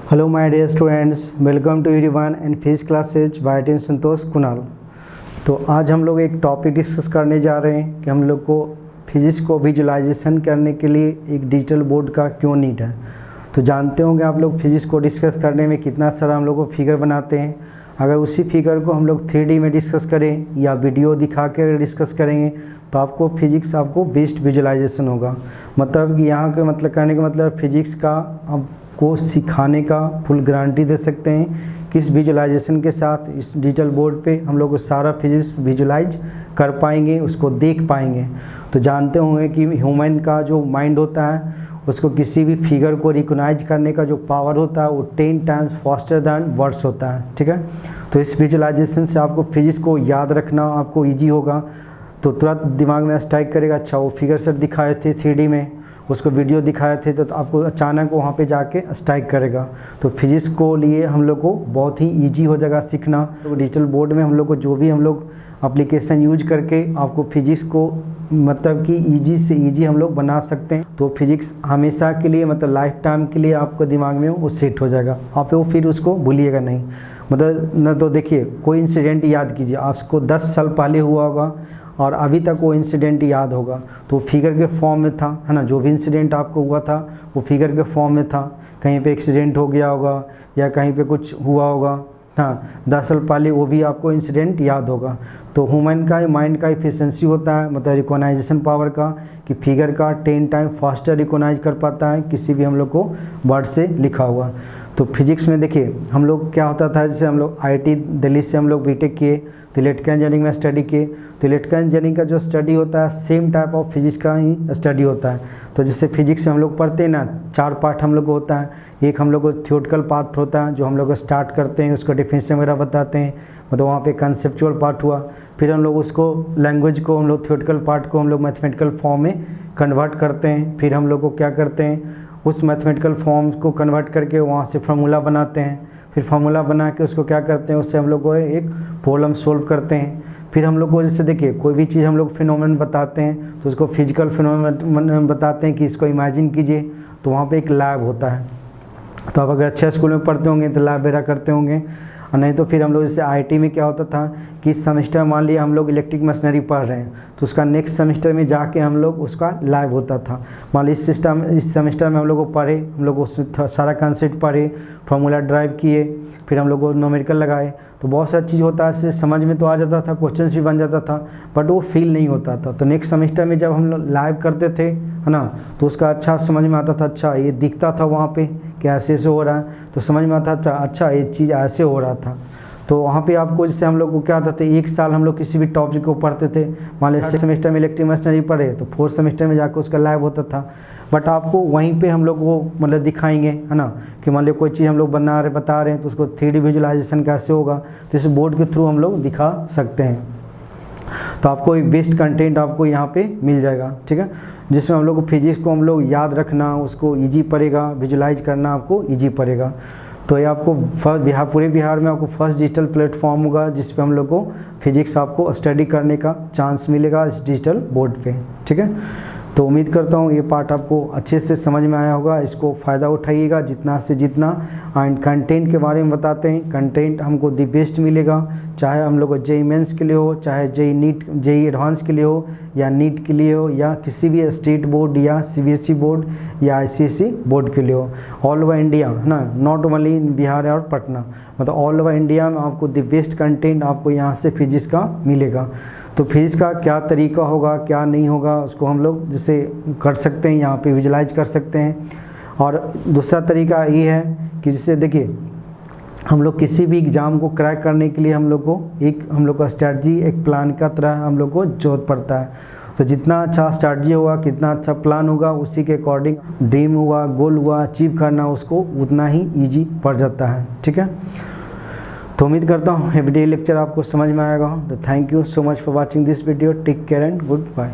Hello my dear students, welcome to everyone and physics classes by teacher Santosh Kunal. तो आज हम लोग एक टॉपिक डिस्कस करने जा रहे हैं कि हम लोग को फिजिक्स को विजुअलाइजेशन करने के लिए एक डिजिटल बोर्ड का क्यों नीड है। तो जानते होंगे आप लोग फिजिक्स को डिस्कस करने में कितना सारा हम लोग को फिगर बनाते हैं। अगर उसी फिगर को हम लोग 3D में डिस्कस करें या वीडियो दिखा के डिस्कस करेंगे तो आपको फिजिक्स बेस्ट विजुअलाइजेशन होगा। मतलब कि यहाँ के मतलब करने का मतलब फिजिक्स का आपको सिखाने का फुल गारंटी दे सकते हैं कि इस विजुअलाइजेशन के साथ इस डिजिटल बोर्ड पे हम लोग सारा फिजिक्स विजुअलाइज कर पाएंगे, उसको देख पाएंगे। तो जानते होंगे कि ह्यूमन का जो माइंड होता है उसको किसी भी फिगर को रिकॉग्नाइज करने का जो पावर होता है वो 10 टाइम्स फास्टर दैन वर्ड्स होता है। ठीक है, तो इस विजुअलाइजेशन से आपको फिजिक्स को याद रखना आपको ईजी होगा। तो तुरंत दिमाग में स्ट्राइक करेगा, अच्छा वो फिगर सेट दिखाए थे 3D में, उसको वीडियो दिखाए थे, तो आपको अचानक वहाँ पे जाके स्ट्राइक करेगा। तो फिजिक्स को लिए हम लोग को बहुत ही ईजी हो जाएगा सीखना। तो डिजिटल बोर्ड में हम लोग को जो भी हम लोग एप्लीकेशन यूज करके आपको फिजिक्स को मतलब कि ईजी से ईजी हम लोग बना सकते हैं। तो फिजिक्स हमेशा के लिए मतलब लाइफ टाइम के लिए आपको दिमाग में वो सेट हो जाएगा, आप वो फिर उसको भूलिएगा नहीं। मतलब न तो देखिए कोई इंसिडेंट याद कीजिए, आपको 10 साल पहले हुआ होगा और अभी तक वो इंसिडेंट याद होगा, तो फिगर के फॉर्म में था, है ना। जो भी इंसिडेंट आपको हुआ था वो फिगर के फॉर्म में था। कहीं पे एक्सीडेंट हो गया होगा या कहीं पे कुछ हुआ होगा, हाँ 10 साल पहले वो भी आपको इंसिडेंट याद होगा। तो ह्यूमन का माइंड का इफिशिएंसी होता है मतलब रिकॉग्नाइजेशन पावर का कि फिगर का 10 टाइम फास्टर रिकॉग्नाइज कर पाता है किसी भी हम लोग को वर्ड से लिखा हुआ। तो फिजिक्स में देखिए हम लोग क्या होता था, जैसे हम लोग IIT दिल्ली से हम लोग बीटेक किए तो इलेक्ट्रिकल इंजीनियरिंग में स्टडी किए। तो इलेक्ट्रिकल इंजीनियरिंग का जो स्टडी होता है सेम टाइप ऑफ फिजिक्स का ही स्टडी होता है। तो जैसे फिजिक्स में हम लोग पढ़ते हैं ना, 4 पार्ट हम लोग को होता है। एक हम लोग को थ्योरेटिकल पार्ट होता है जो हम लोग स्टार्ट करते हैं, उसको डेफिनेशन वगैरह बताते हैं, मतलब वहाँ पे कंसेप्चुअल पार्ट हुआ। फिर हम लोग उसको लैंग्वेज को हम लोग थ्योरेटिकल पार्ट को हम लोग मैथमेटिकल फॉर्म में कन्वर्ट करते हैं। फिर हम लोग को क्या करते हैं, उस मैथमेटिकल फॉर्म को कन्वर्ट करके वहाँ से फार्मूला बनाते हैं। फिर फार्मूला बना के उसको क्या करते हैं, उससे हम लोग को एक प्रॉब्लम सोल्व करते हैं। फिर हम लोग को जैसे देखिए कोई भी चीज़ हम लोग फिनोमेनन बताते हैं तो उसको फिजिकल फिनोमेनन बताते हैं कि इसको इमेजिन कीजिए, तो वहाँ पे एक लैब होता है। तो आप अगर अच्छे स्कूल में पढ़ते होंगे तो लैब वगैरह करते होंगे, और नहीं तो फिर हम लोग जैसे IIT में क्या होता था कि इस सेमेस्टर मान लिया हम लोग इलेक्ट्रिक मशीनरी पढ़ रहे हैं तो उसका नेक्स्ट सेमेस्टर में जाके हम लोग उसका लैब होता था। मान ली इस सेमेस्टर में हम लोग को पढ़े, हम लोग उसमें सारा कंसेप्ट पढ़े, फार्मूला ड्राइव किए, फिर हम लोग को न्यूमेरिकल लगाए। तो बहुत सारी चीज़ होता है, इससे समझ में तो आ जाता था, क्वेश्चंस भी बन जाता था, बट वो फील नहीं होता था। तो नेक्स्ट सेमेस्टर में जब हम लोग लाइव करते थे, है ना, तो उसका अच्छा समझ में आता था। अच्छा ये दिखता था वहाँ पे कि ऐसे ऐसे हो रहा है, तो समझ में आता था अच्छा ये चीज़ ऐसे हो रहा था। तो वहाँ पे आपको जैसे हम लोग को क्या होता था, 1 साल हम लोग किसी भी टॉपिक को पढ़ते थे, मान लीजिए सेमेस्टर में इलेक्ट्रिक मशीनरी पढ़े तो 4th सेमेस्टर में जाकर उसका लाइव होता था। बट आपको वहीं पे हम लोग वो मतलब दिखाएंगे, है ना, कि मान लीजिए कोई चीज़ हम लोग बता रहे हैं तो उसको 3D विजुअलाइजेशन कैसे होगा, तो इस बोर्ड के थ्रू हम लोग दिखा सकते हैं। तो आपको एक बेस्ट कंटेंट आपको यहाँ पे मिल जाएगा, ठीक है, जिसमें हम लोग को फिजिक्स को हम लोग याद रखना उसको ईजी पड़ेगा, विजुअलाइज करना आपको ईजी पड़ेगा। तो ये आपको पूरे बिहार में आपको फर्स्ट डिजिटल प्लेटफॉर्म होगा जिस पे हम लोग को फिजिक्स आपको स्टडी करने का चांस मिलेगा इस डिजिटल बोर्ड पे, ठीक है। तो उम्मीद करता हूँ ये पार्ट आपको अच्छे से समझ में आया होगा, इसको फ़ायदा उठाइएगा जितना से जितना। एंड कंटेंट के बारे में बताते हैं, कंटेंट हमको दी बेस्ट मिलेगा, चाहे हम लोग को JEE मेंस के लिए हो, चाहे JEE एडवांस के लिए हो, या नीट के लिए हो, या किसी भी स्टेट बोर्ड या CBSE बोर्ड या ICSE बोर्ड के लिए हो, ऑल ओवर इंडिया, है ना, नॉट ओनली इन बिहार और पटना, मतलब ऑल ओवर इंडिया में आपको दी बेस्ट कंटेंट आपको यहाँ से फिजिक्स का मिलेगा। तो फिजिक्स का क्या तरीका होगा क्या नहीं होगा उसको हम लोग जैसे कर सकते हैं, यहाँ पे विजुलाइज कर सकते हैं। और दूसरा तरीका ये है कि जैसे देखिए हम लोग किसी भी एग्ज़ाम को क्रैक करने के लिए हम लोग का स्ट्रैटेजी एक प्लान का तरह हम लोग को जरूरत पड़ता है। तो जितना अच्छा स्ट्रैटेजी होगा, कितना अच्छा प्लान होगा, उसी के अकॉर्डिंग ड्रीम हुआ, गोल हुआ, अचीव करना उसको उतना ही ईजी पड़ जाता है, ठीक है। तो उम्मीद करता हूँ ये वीडियो लेक्चर आपको समझ में आएगा। तो thank you so much for watching this video, take care and good bye.